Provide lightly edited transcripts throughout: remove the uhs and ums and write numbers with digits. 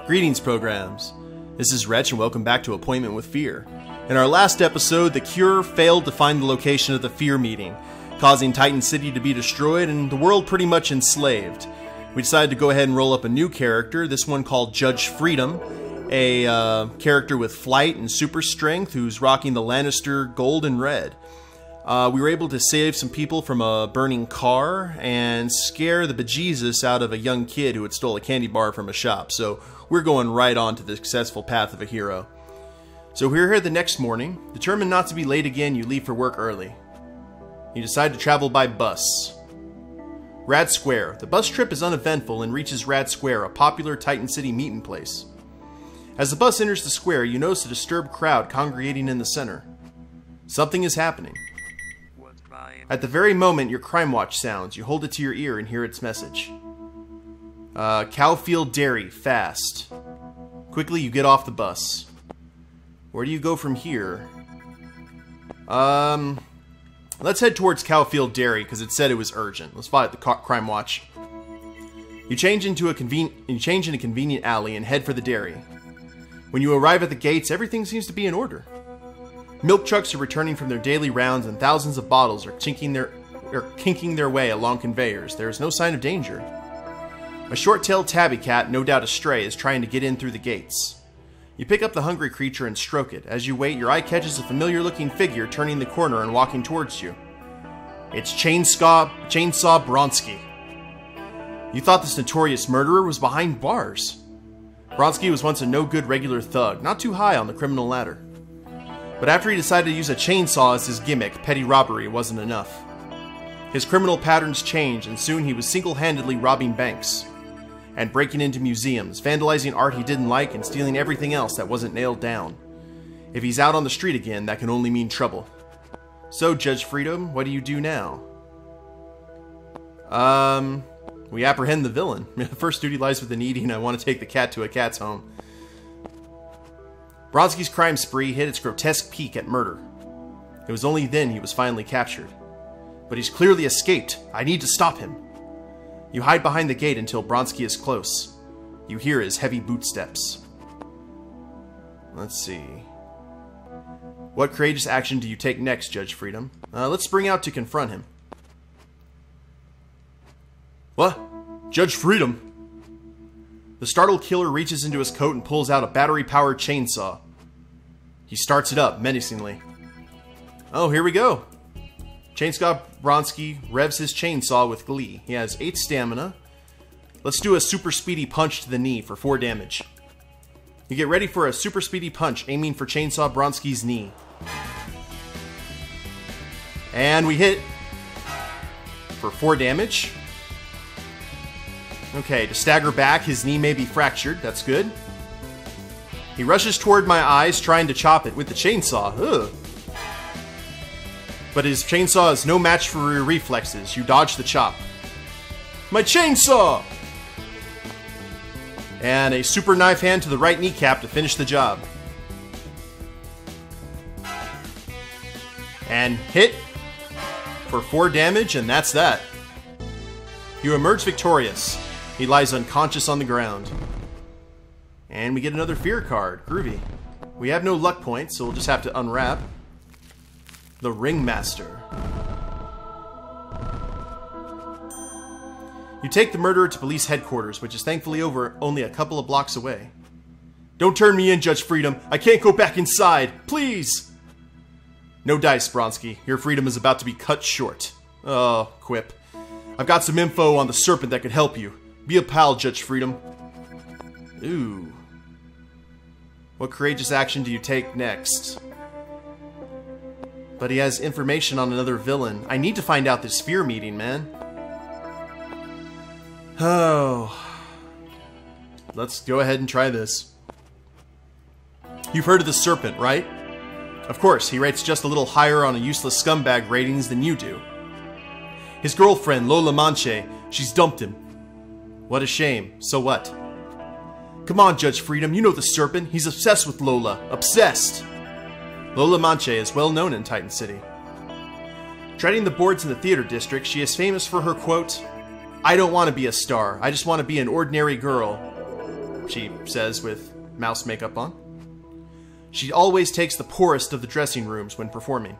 Greetings, programs. This is Wretch, and welcome back to Appointment with F.E.A.R. In our last episode, the Cure failed to find the location of the F.E.A.R meeting, causing Titan City to be destroyed and the world pretty much enslaved. We decided to go ahead and roll up a new character, this one called Judge Freedom, a character with flight and super strength who's rocking the Lannister gold and red. We were able to save some people from a burning car and scare the bejesus out of a young kid who had stole a candy bar from a shop, so we're going right on to the successful path of a hero. So we're here the next morning. Determined not to be late again, you leave for work early. You decide to travel by bus. Rad Square. The bus trip is uneventful and reaches Rad Square, a popular Titan City meeting place. As the bus enters the square, you notice a disturbed crowd congregating in the center. Something is happening. At the very moment your crime watch sounds, you hold it to your ear and hear its message. Cowfield Dairy, fast. Quickly you get off the bus. Where do you go from here? Let's head towards Cowfield Dairy because it said it was urgent. Let's fight the crime watch. You change in a convenient alley and head for the dairy. When you arrive at the gates, everything seems to be in order. Milk trucks are returning from their daily rounds and thousands of bottles are kinking their way along conveyors. There is no sign of danger. A short-tailed tabby cat, no doubt a stray, is trying to get in through the gates. You pick up the hungry creature and stroke it. As you wait, your eye catches a familiar-looking figure turning the corner and walking towards you. It's Chainsaw Bronski. You thought this notorious murderer was behind bars. Bronski was once a no-good regular thug, not too high on the criminal ladder. But after he decided to use a chainsaw as his gimmick, petty robbery wasn't enough. His criminal patterns changed, and soon he was single-handedly robbing banks and breaking into museums, vandalizing art he didn't like, and stealing everything else that wasn't nailed down. If he's out on the street again, that can only mean trouble. So, Judge Freedom, what do you do now? We apprehend the villain. First duty lies with the needy, and I want to take the cat to a cat's home. Bronski's crime spree hit its grotesque peak at murder. It was only then he was finally captured. But he's clearly escaped. I need to stop him. You hide behind the gate until Bronski is close. You hear his heavy bootsteps. Let's see. What courageous action do you take next, Judge Freedom? Let's spring out to confront him. What? Judge Freedom? The startled killer reaches into his coat and pulls out a battery-powered chainsaw. He starts it up menacingly. Oh, here we go. Chainsaw Bronski revs his chainsaw with glee. He has 8 stamina. Let's do a super speedy punch to the knee for 4 damage. You get ready for a super speedy punch aiming for Chainsaw Bronski's knee. And we hit for 4 damage. Okay, to stagger back, his knee may be fractured. That's good. He rushes toward my eyes, trying to chop it with the chainsaw. Ugh. But his chainsaw is no match for your reflexes. You dodge the chop. My chainsaw! And a super knife hand to the right kneecap to finish the job. And hit for 4 damage, and that's that. You emerge victorious. He lies unconscious on the ground. And we get another F.E.A.R card. Groovy. We have no luck points, so we'll just have to unwrap. The Ringmaster. You take the murderer to police headquarters, which is thankfully only a couple of blocks away. Don't turn me in, Judge Freedom. I can't go back inside. Please! No dice, Bronski. Your freedom is about to be cut short. Oh, quip. I've got some info on the Serpent that could help you. Be a pal, Judge Freedom. Ooh. What courageous action do you take next? But he has information on another villain. I need to find out this F.E.A.R meeting, man. Oh. Let's go ahead and try this. You've heard of the Serpent, right? Of course, he rates just a little higher on a useless scumbag ratings than you do. His girlfriend, Lola Manche, she's dumped him. What a shame. So what? Come on, Judge Freedom, you know the Serpent. He's obsessed with Lola. Obsessed! Lola Manche is well known in Titan City. Treading the boards in the theater district, she is famous for her quote, "I don't want to be a star. I just want to be an ordinary girl." she says with mouse makeup on. She always takes the poorest of the dressing rooms when performing.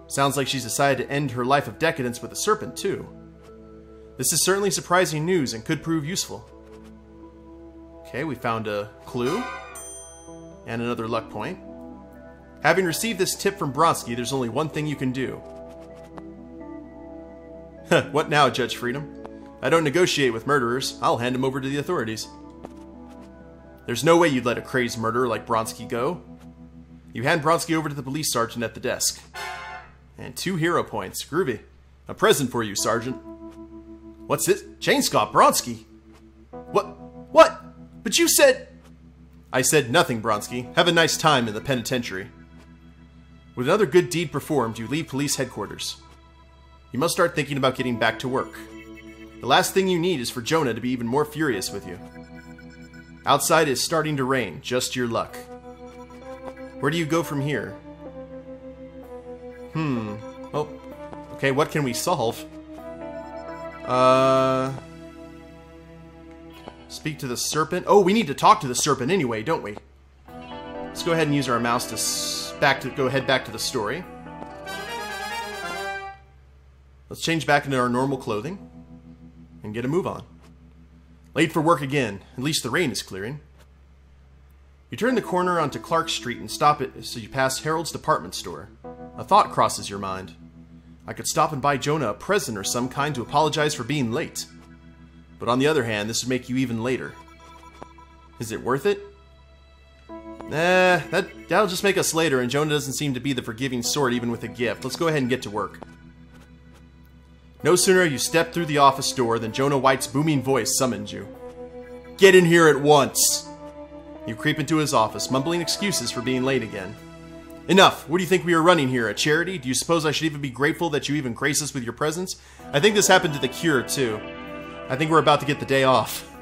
Sounds like she's decided to end her life of decadence with a serpent, too. This is certainly surprising news and could prove useful. Okay, we found a clue. And another luck point. Having received this tip from Bronski, there's only one thing you can do. What now, Judge Freedom? I don't negotiate with murderers. I'll hand him over to the authorities. There's no way you'd let a crazed murderer like Bronski go. You hand Bronski over to the police sergeant at the desk. And 2 hero points. Groovy. A present for you, Sergeant. What's this? Chain Scott Bronski. What? But you said... I said nothing, Bronski. Have a nice time in the penitentiary. With another good deed performed, you leave police headquarters. You must start thinking about getting back to work. The last thing you need is for Jonah to be even more furious with you. Outside is starting to rain, just your luck. Where do you go from here? Oh, okay, what can we solve? Speak to the serpent. Oh, we need to talk to the serpent anyway, don't we? Let's go ahead and use our mouse to go back to the story. Let's change back into our normal clothing and get a move on. Late for work again. At least the rain is clearing. You turn the corner onto Clark Street and stop it so you pass Harold's department store. A thought crosses your mind. I could stop and buy Jonah a present or some kind to apologize for being late. But on the other hand, this would make you even later. Is it worth it? That'll just make us later, and Jonah doesn't seem to be the forgiving sort even with a gift. Let's go ahead and get to work. No sooner you step through the office door than Jonah White's booming voice summons you. Get in here at once! You creep into his office, mumbling excuses for being late again. Enough! What do you think we are running here, a charity? Do you suppose I should even be grateful that you even grace us with your presence? I think this happened to the Cure, too. I think we're about to get the day off.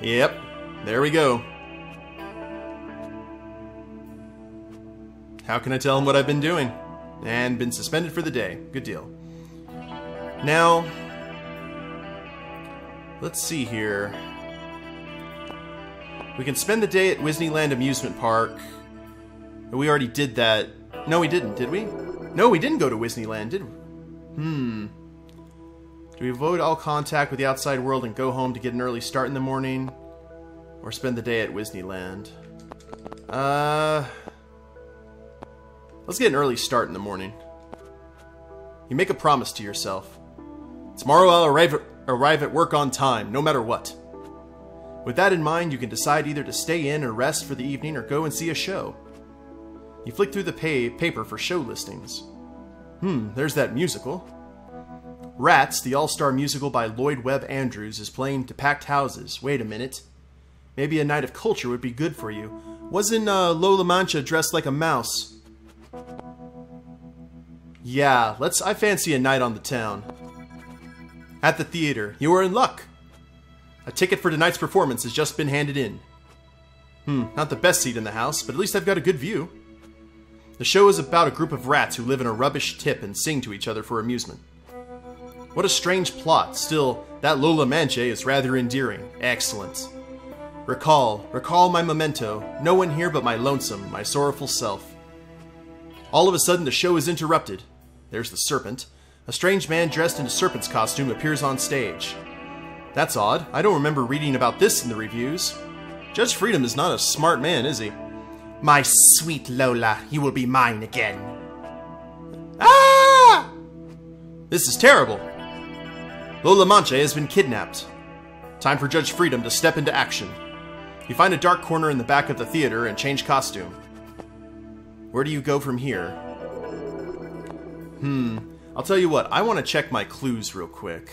Yep, there we go. How can I tell him what I've been doing? And been suspended for the day. Good deal. Now, let's see here. We can spend the day at Disneyland Amusement Park. We already did that. No, we didn't, did we? No, we didn't go to Disneyland, did we? Do we avoid all contact with the outside world and go home to get an early start in the morning? Or spend the day at Disneyland? Let's get an early start in the morning. You make a promise to yourself. Tomorrow I'll arrive at work on time, no matter what. With that in mind, you can decide either to stay in or rest for the evening or go and see a show. You flick through the paper for show listings. There's that musical. Rats, the all-star musical by Lloyd Webb Andrews, is playing to packed houses. Wait a minute. Maybe a night of culture would be good for you. Wasn't Lola Mancha dressed like a mouse? Yeah, I fancy a night on the town. At the theater. You are in luck. A ticket for tonight's performance has just been handed in. Not the best seat in the house, but at least I've got a good view. The show is about a group of rats who live in a rubbish tip and sing to each other for amusement. What a strange plot. Still, that Lola Mancha is rather endearing. Excellent. Recall my memento. No one here but my lonesome, my sorrowful self. All of a sudden, the show is interrupted. There's the serpent. A strange man dressed in a serpent's costume appears on stage. That's odd. I don't remember reading about this in the reviews. Judge Freedom is not a smart man, is he? My sweet Lola, you will be mine again. Ah! This is terrible. Lola Mancha has been kidnapped. Time for Judge Freedom to step into action. You find a dark corner in the back of the theater and change costume. Where do you go from here? I'll tell you what, I want to check my clues real quick.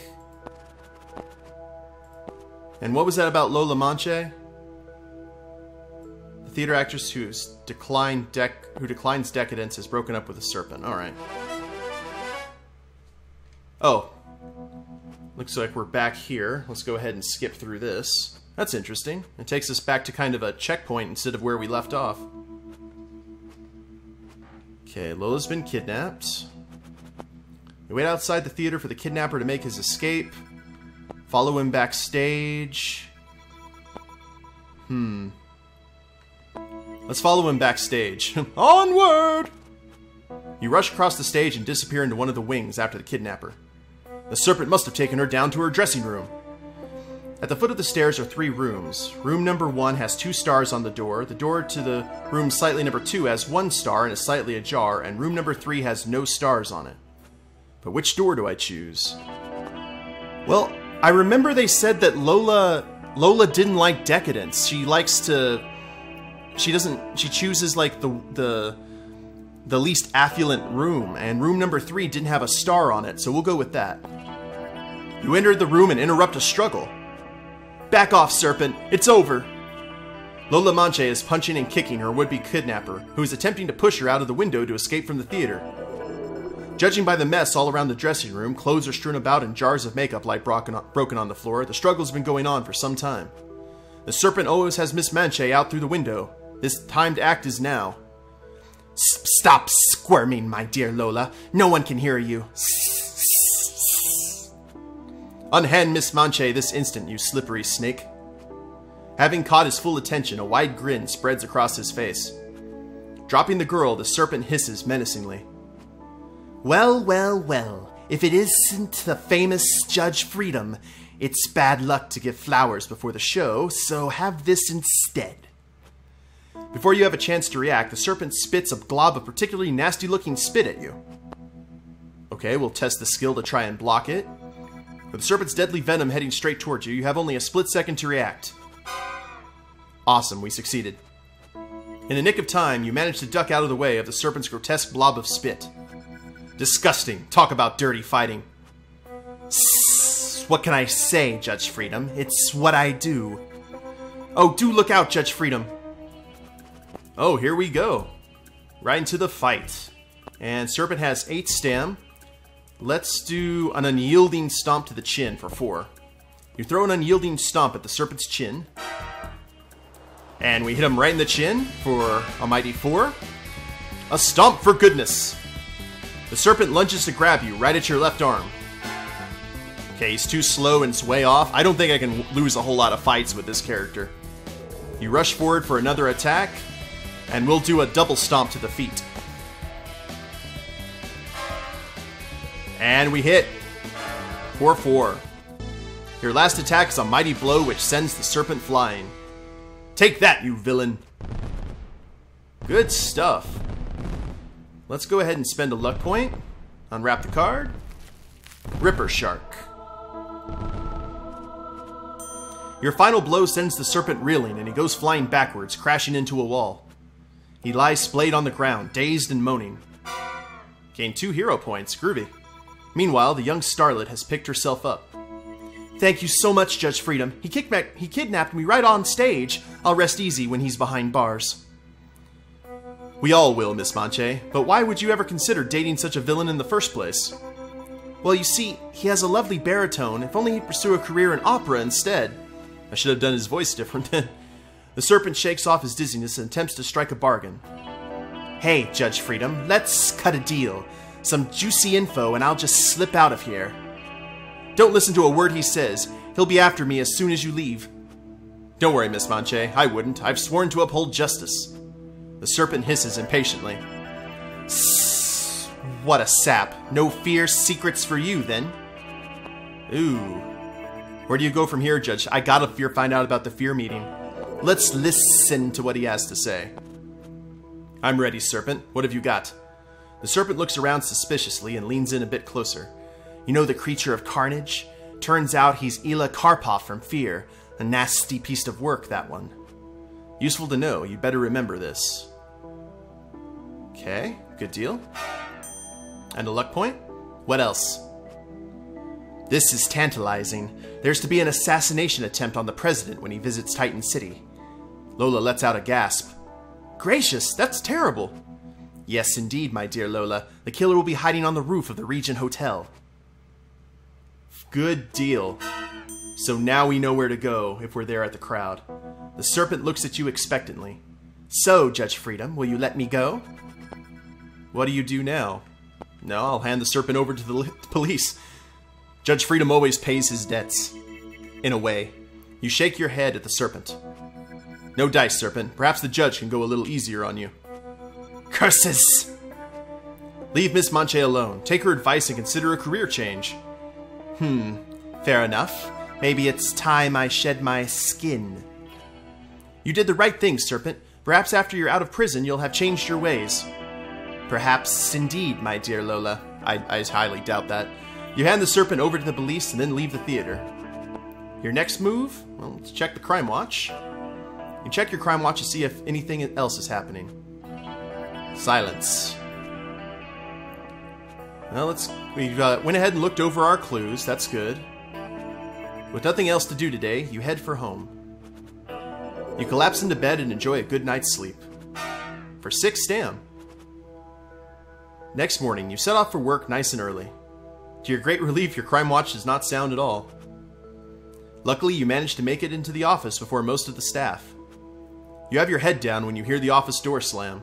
And what was that about Lola Mancha? The theater actress who declines decadence has broken up with a serpent. Alright. Oh. Looks like we're back here. Let's go ahead and skip through this. That's interesting. It takes us back to kind of a checkpoint instead of where we left off. Okay, Lola's been kidnapped. We wait outside the theater for the kidnapper to make his escape. Follow him backstage. Let's follow him backstage. Onward! You rush across the stage and disappear into one of the wings after the kidnapper. The serpent must have taken her down to her dressing room. At the foot of the stairs are 3 rooms. Room number 1 has 2 stars on the door. The door to the room slightly number 2 has 1 star and is slightly ajar, and room number 3 has no stars on it. But which door do I choose? Well, I remember they said that Lola didn't like decadence. She likes to... She chooses like the least affluent room, and room number 3 didn't have a star on it, so we'll go with that. You entered the room and interrupt a struggle. Back off, serpent. It's over. Lola Manche is punching and kicking her would-be kidnapper, who is attempting to push her out of the window to escape from the theater. Judging by the mess all around the dressing room, clothes are strewn about and jars of makeup lie broken on the floor, the struggle's been going on for some time. The serpent always has Miss Manche out through the window. This timed act is now. Stop squirming, my dear Lola. No one can hear you. Unhand Miss Manche this instant, you slippery snake. Having caught his full attention, a wide grin spreads across his face. Dropping the girl, the serpent hisses menacingly. Well, well, well. If it isn't the famous Judge Freedom, it's bad luck to give flowers before the show, so have this instead. Before you have a chance to react, the serpent spits a glob of particularly nasty-looking spit at you. Okay, we'll test the skill to try and block it. With the serpent's deadly venom heading straight towards you, you have only a split second to react. Awesome, we succeeded. In the nick of time, you manage to duck out of the way of the serpent's grotesque blob of spit. Disgusting. Talk about dirty fighting. What can I say, Judge Freedom? It's what I do. Oh, do look out, Judge Freedom. Oh, here we go. Right into the fight. And serpent has 8 stam. Let's do an unyielding stomp to the chin for 4. You throw an unyielding stomp at the serpent's chin. And we hit him right in the chin for a mighty 4. A stomp for goodness. The serpent lunges to grab you right at your left arm. Okay, he's too slow and it's way off. I don't think I can lose a whole lot of fights with this character. You rush forward for another attack, and we'll do a double stomp to the feet. And we hit. 4-4. Your last attack is a mighty blow which sends the serpent flying. Take that, you villain. Good stuff. Let's go ahead and spend a luck point. Unwrap the card. Ripper Shark. Your final blow sends the serpent reeling and he goes flying backwards, crashing into a wall. He lies splayed on the ground, dazed and moaning. Gain 2 hero points. Groovy. Meanwhile, the young starlet has picked herself up. Thank you so much, Judge Freedom. He kidnapped me right on stage. I'll rest easy when he's behind bars. We all will, Miss Manche, but why would you ever consider dating such a villain in the first place? Well, you see, he has a lovely baritone. If only he'd pursue a career in opera instead. I should have done his voice different then. The serpent shakes off his dizziness and attempts to strike a bargain. Hey, Judge Freedom, let's cut a deal. Some juicy info and I'll just slip out of here. Don't listen to a word he says. He'll be after me as soon as you leave. Don't worry, Miss Manche. I wouldn't. I've sworn to uphold justice. The serpent hisses impatiently. Sss, what a sap. No fear secrets for you, then. Ooh. Where do you go from here, Judge? I gotta find out about the F.E.A.R meeting. Let's listen to what he has to say. I'm ready, Serpent. What have you got? The serpent looks around suspiciously and leans in a bit closer. You know the creature of carnage? Turns out he's Ila Karpov from F.E.A.R. A nasty piece of work, that one. Useful to know. You better remember this. Okay, good deal. And a luck point? What else? This is tantalizing. There's to be an assassination attempt on the president when he visits Titan City. Lola lets out a gasp. Gracious, that's terrible. Yes, indeed, my dear Lola. The killer will be hiding on the roof of the Regent Hotel. Good deal. So now we know where to go if we're there at the crowd. The serpent looks at you expectantly. So, Judge Freedom, will you let me go? What do you do now? No, I'll hand the serpent over to the police. Judge Freedom always pays his debts. In a way. You shake your head at the serpent. No dice, Serpent. Perhaps the judge can go a little easier on you. Curses! Leave Miss Manche alone. Take her advice and consider a career change. Fair enough. Maybe it's time I shed my skin. You did the right thing, Serpent. Perhaps after you're out of prison, you'll have changed your ways. Perhaps indeed, my dear Lola. I highly doubt that. You hand the Serpent over to the police and then leave the theater. Your next move? Well, let's check the crime watch. You check your crime watch to see if anything else is happening. Silence. Well, we went ahead and looked over our clues. That's good. With nothing else to do today, you head for home. You collapse into bed and enjoy a good night's sleep. For 6 stam. Next morning, you set off for work nice and early. To your great relief, your crime watch does not sound at all. Luckily, you manage to make it into the office before most of the staff. You have your head down when you hear the office door slam.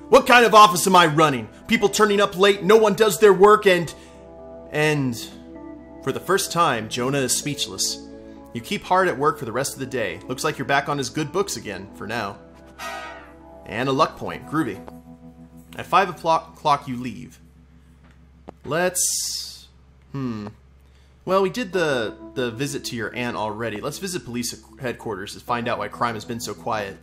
What kind of office am I running? People turning up late, no one does their work, and... For the first time, Jonah is speechless. You keep hard at work for the rest of the day. Looks like you're back on his good books again, for now. And a luck point. Groovy. At 5 o'clock, you leave. Let's... Well, we did the visit to your aunt already. Let's visit police headquarters to find out why crime has been so quiet.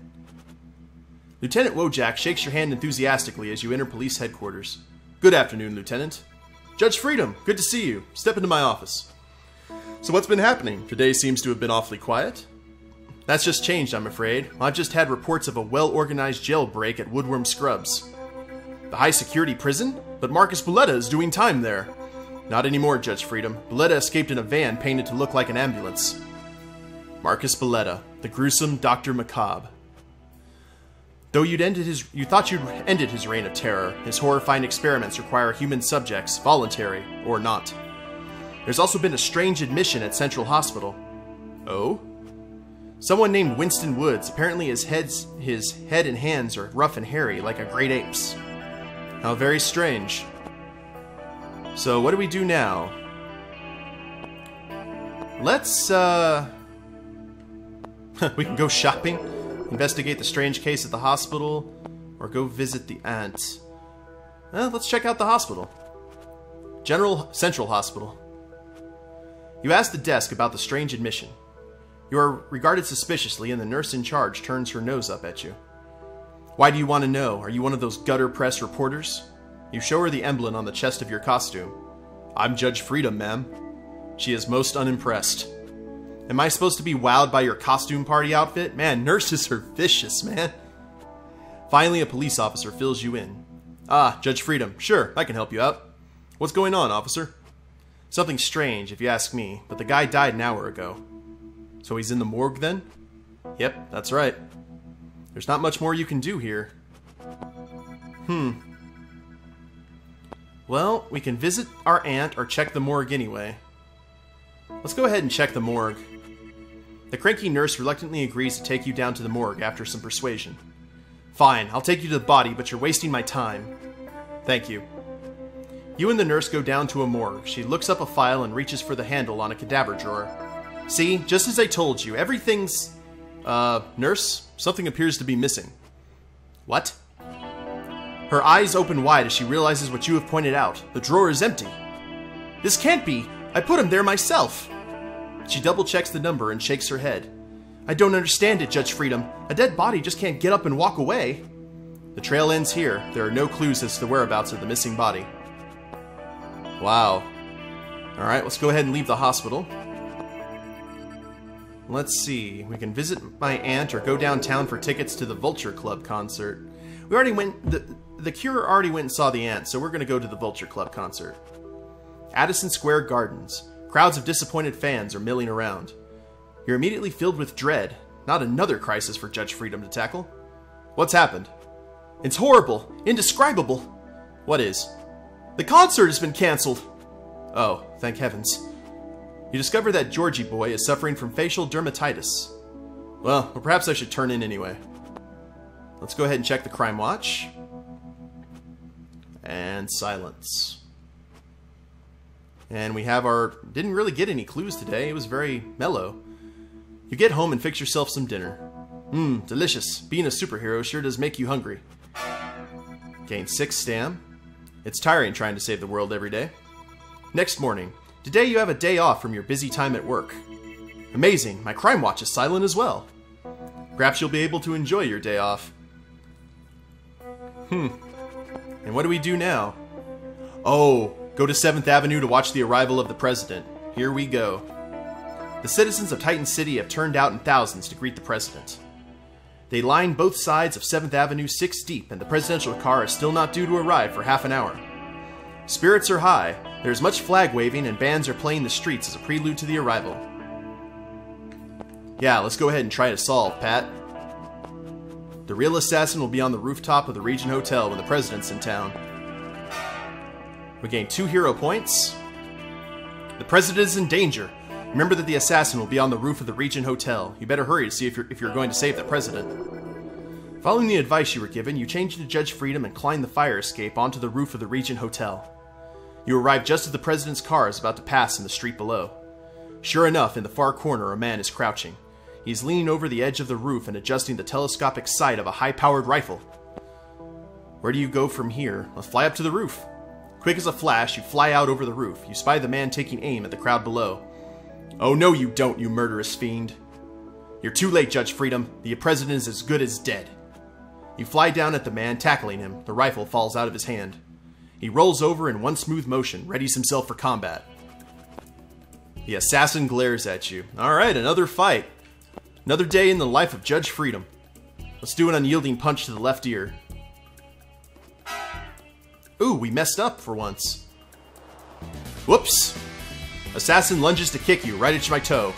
Lieutenant Wojak shakes your hand enthusiastically as you enter police headquarters. Good afternoon, Lieutenant. Judge Freedom, good to see you. Step into my office. So what's been happening? Today seems to have been awfully quiet. That's just changed, I'm afraid. I've just had reports of a well-organized jailbreak at Woodworm Scrubs. The high-security prison? But Marcus Buletta is doing time there. Not anymore, Judge Freedom. Buletta escaped in a van painted to look like an ambulance. Marcus Buletta, the gruesome Dr. Macabre. Though you thought you'd ended his reign of terror, his horrifying experiments require human subjects, voluntary or not. There's also been a strange admission at Central Hospital. Oh? Someone named Winston Woods. Apparently his head and hands are rough and hairy, like a great ape's. How very strange. So what do we do now? Let's, we can go shopping, investigate the strange case at the hospital, or go visit the aunt. Let's check out the hospital. Central Hospital. You ask the desk about the strange admission. You are regarded suspiciously, and the nurse in charge turns her nose up at you. Why do you want to know? Are you one of those gutter press reporters? You show her the emblem on the chest of your costume. I'm Judge Freedom, ma'am. She is most unimpressed. Am I supposed to be wowed by your costume party outfit? Man, nurses are vicious, man. Finally, a police officer fills you in. Ah, Judge Freedom. Sure, I can help you out. What's going on, officer? Something strange, if you ask me, but the guy died an hour ago. So he's in the morgue, then? Yep, that's right. There's not much more you can do here. Well, we can visit our aunt or check the morgue anyway. Let's go ahead and check the morgue. The cranky nurse reluctantly agrees to take you down to the morgue after some persuasion. Fine, I'll take you to the body, but you're wasting my time. Thank you. You and the nurse go down to a morgue. She looks up a file and reaches for the handle on a cadaver drawer. See, just as I told you, everything's... nurse, something appears to be missing. What? Her eyes open wide as she realizes what you have pointed out. The drawer is empty. This can't be. I put him there myself. She double-checks the number and shakes her head. I don't understand it, Judge Freedom. A dead body just can't get up and walk away. The trail ends here. There are no clues as to the whereabouts of the missing body. Wow. Alright, let's go ahead and leave the hospital. Let's see. We can visit my aunt or go downtown for tickets to the Vulture Club concert. We already went... The Cure already went and saw the aunt, so we're going to go to the Vulture Club concert. Addison Square Gardens. Crowds of disappointed fans are milling around. You're immediately filled with dread. Not another crisis for Judge Freedom to tackle. What's happened? It's horrible. Indescribable. What is? The concert has been cancelled. Oh, thank heavens. You discover that Georgie boy is suffering from facial dermatitis. Well, perhaps I should turn in anyway. Let's go ahead and check the crime watch. And silence. And we have our... Didn't really get any clues today. It was very mellow. You get home and fix yourself some dinner. Delicious. Being a superhero sure does make you hungry. Gain 6 stam. It's tiring trying to save the world every day. Next morning. Today you have a day off from your busy time at work. Amazing, my crime watch is silent as well. Perhaps you'll be able to enjoy your day off. And what do we do now? Oh, go to 7th Avenue to watch the arrival of the president. Here we go. The citizens of Titan City have turned out in thousands to greet the president. They line both sides of 7th Avenue 6 deep, and the presidential car is still not due to arrive for half an hour. Spirits are high, there's much flag waving, and bands are playing the streets as a prelude to the arrival. Yeah, let's go ahead and try to solve, Pat. The real assassin will be on the rooftop of the Regent Hotel when the president's in town. We gain 2 hero points. The president is in danger. Remember that the assassin will be on the roof of the Regent Hotel. You better hurry to see if you're going to save the president. Following the advice you were given, you change into Judge Freedom and climb the fire escape onto the roof of the Regent Hotel. You arrive just as the president's car is about to pass in the street below. Sure enough, in the far corner, a man is crouching. He's leaning over the edge of the roof and adjusting the telescopic sight of a high-powered rifle. Where do you go from here? Let's fly up to the roof. Quick as a flash, you fly out over the roof. You spy the man taking aim at the crowd below. Oh no you don't, you murderous fiend. You're too late, Judge Freedom. The president is as good as dead. You fly down at the man, tackling him. The rifle falls out of his hand. He rolls over in one smooth motion, readies himself for combat. The assassin glares at you. Alright, another fight. Another day in the life of Judge Freedom. Let's do an unyielding punch to the left ear. Ooh, we messed up for once. Whoops. Assassin lunges to kick you right at my toe.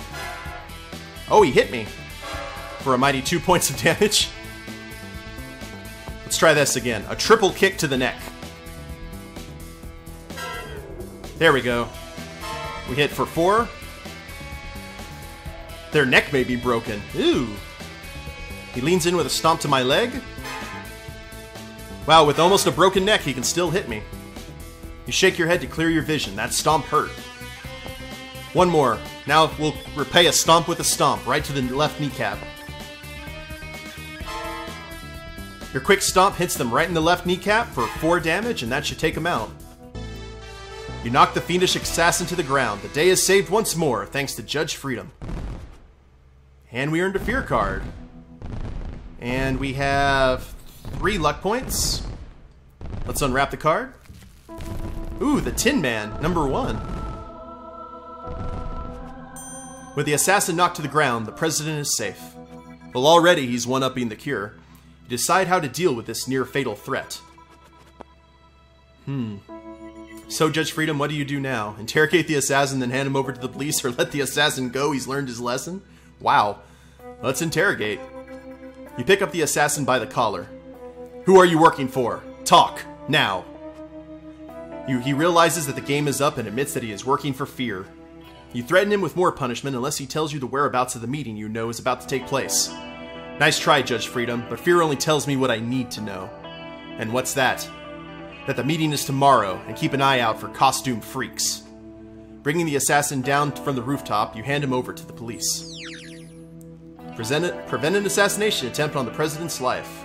Oh, he hit me. For a mighty 2 points of damage. Let's try this again. A triple kick to the neck. There we go. We hit for 4. Their neck may be broken. Ooh. He leans in with a stomp to my leg. Wow, with almost a broken neck, he can still hit me. You shake your head to clear your vision. That stomp hurt. One more. Now we'll repay a stomp with a stomp, right to the left kneecap. Your quick stomp hits them right in the left kneecap for 4 damage, and that should take them out. You knock the fiendish assassin to the ground. The day is saved once more, thanks to Judge Freedom. And we earned a F.E.A.R card. And we have 3 luck points. Let's unwrap the card. Ooh, the Tin Man, number 1. With the assassin knocked to the ground, the president is safe. Well, already he's one-upping the cure. You decide how to deal with this near-fatal threat. So, Judge Freedom, what do you do now? Interrogate the assassin, then hand him over to the police, or let the assassin go? He's learned his lesson? Wow. Let's interrogate. You pick up the assassin by the collar. Who are you working for? Talk, now. He realizes that the game is up and admits that he is working for F.E.A.R. You threaten him with more punishment unless he tells you the whereabouts of the meeting you know is about to take place. Nice try, Judge Freedom, but F.E.A.R only tells me what I need to know. And what's that? That the meeting is tomorrow, and keep an eye out for costume freaks. Bringing the assassin down from the rooftop, you hand him over to the police. Prevent an assassination attempt on the president's life.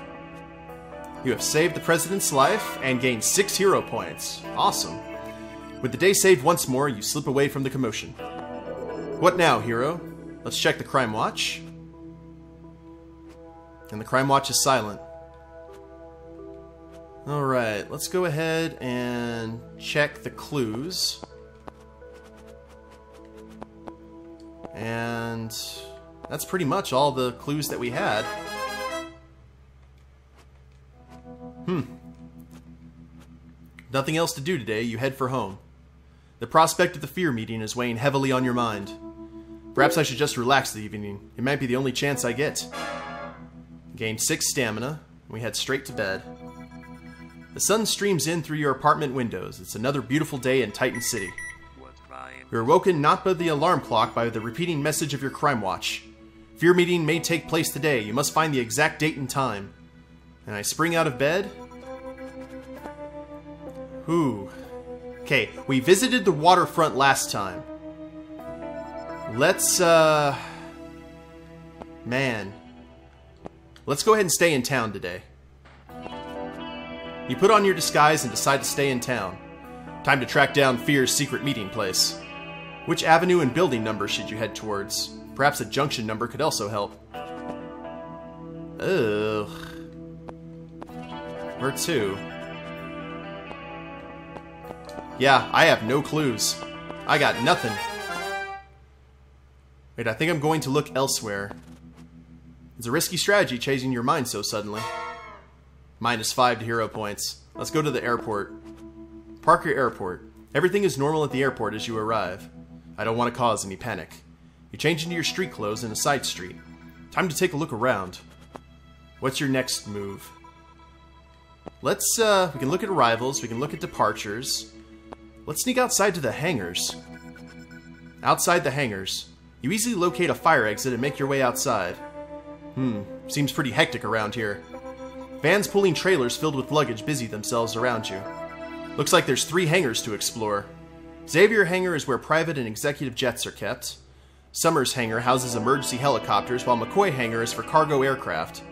You have saved the president's life and gained 6 hero points. Awesome. With the day saved once more, you slip away from the commotion. What now, hero? Let's check the crime watch. And the crime watch is silent. Alright, let's go ahead and check the clues. And that's pretty much all the clues that we had. Nothing else to do today, you head for home. The prospect of the F.E.A.R meeting is weighing heavily on your mind. Perhaps I should just relax the evening. It might be the only chance I get. Gained 6 stamina, and we head straight to bed. The sun streams in through your apartment windows. It's another beautiful day in Titan City. You're awoken not by the alarm clock, by the repeating message of your crime watch. F.E.A.R meeting may take place today. You must find the exact date and time. And I spring out of bed. Ooh. Okay, we visited the waterfront last time. Let's, man. Let's go ahead and stay in town today. You put on your disguise and decide to stay in town. Time to track down F.E.A.R's secret meeting place. Which avenue and building number should you head towards? Perhaps a junction number could also help. Ugh. Where to? Yeah, I have no clues. I got nothing. Wait, I think I'm going to look elsewhere. It's a risky strategy changing your mind so suddenly. -5 to hero points. Let's go to the airport. Parker Airport. Everything is normal at the airport as you arrive. I don't want to cause any panic. You change into your street clothes in a side street. Time to take a look around. What's your next move? Let's, we can look at arrivals, we can look at departures. Let's sneak outside to the hangars. Outside the hangars. You easily locate a fire exit and make your way outside. Seems pretty hectic around here. Vans pulling trailers filled with luggage busy themselves around you. Looks like there's 3 hangars to explore. Xavier Hangar is where private and executive jets are kept. Summers Hangar houses emergency helicopters, while McCoy Hangar is for cargo aircraft.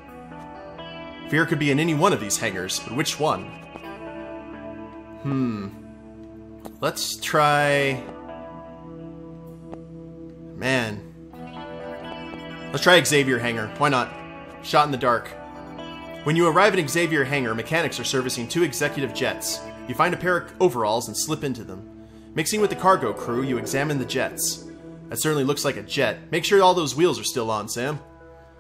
F.E.A.R could be in any one of these hangars, but which one? Let's try... Man. Let's try Xavier Hangar. Why not? Shot in the dark. When you arrive at Xavier Hangar, mechanics are servicing 2 executive jets. You find a pair of overalls and slip into them. Mixing with the cargo crew, you examine the jets. That certainly looks like a jet. Make sure all those wheels are still on, Sam.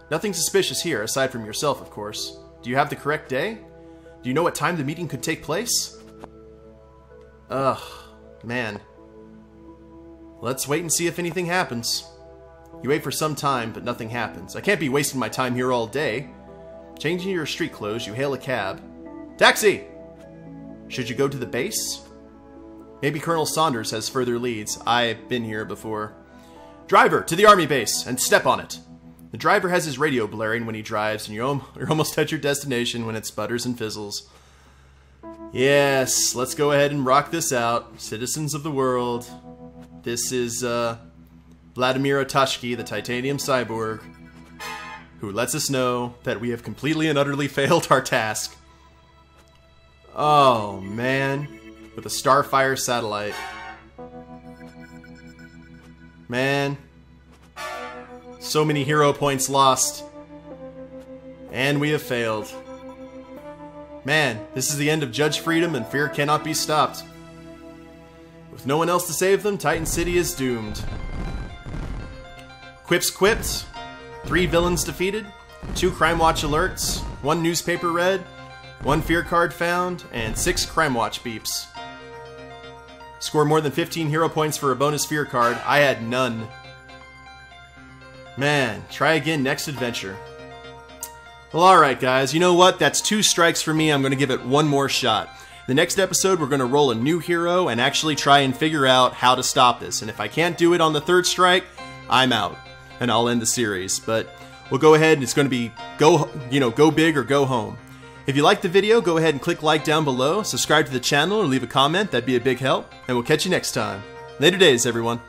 Nothing suspicious here, aside from yourself, of course. Do you have the correct day? Do you know what time the meeting could take place? Ugh, man. Let's wait and see if anything happens. You wait for some time, but nothing happens. I can't be wasting my time here all day. Changing your street clothes, you hail a cab. Taxi! Should you go to the base? Maybe Colonel Saunders has further leads. I've been here before. Driver, to the army base, and step on it. The driver has his radio blaring when he drives, and you're almost at your destination when it sputters and fizzles. Yes, let's go ahead and rock this out. Citizens of the world. This is, Vladimir Otashki, the titanium cyborg, who lets us know that we have completely and utterly failed our task. Oh, man. With a Starfire satellite. Man. So many hero points lost. And we have failed. Man, this is the end of Judge Freedom, and F.E.A.R cannot be stopped. With no one else to save them, Titan City is doomed. Quips quipped. 3 villains defeated. 2 Crime Watch alerts. 1 newspaper read. 1 F.E.A.R card found. And 6 Crime Watch beeps. Score more than 15 hero points for a bonus F.E.A.R card. I had none. Man, try again next adventure. Well, alright guys, you know what? That's 2 strikes for me. I'm going to give it 1 more shot. The next episode, we're going to roll a new hero and actually try and figure out how to stop this. And if I can't do it on the 3rd strike, I'm out. And I'll end the series. But we'll go ahead and it's going to be go big or go home. If you liked the video, go ahead and click like down below, subscribe to the channel, or leave a comment. That'd be a big help. And we'll catch you next time. Later days, everyone.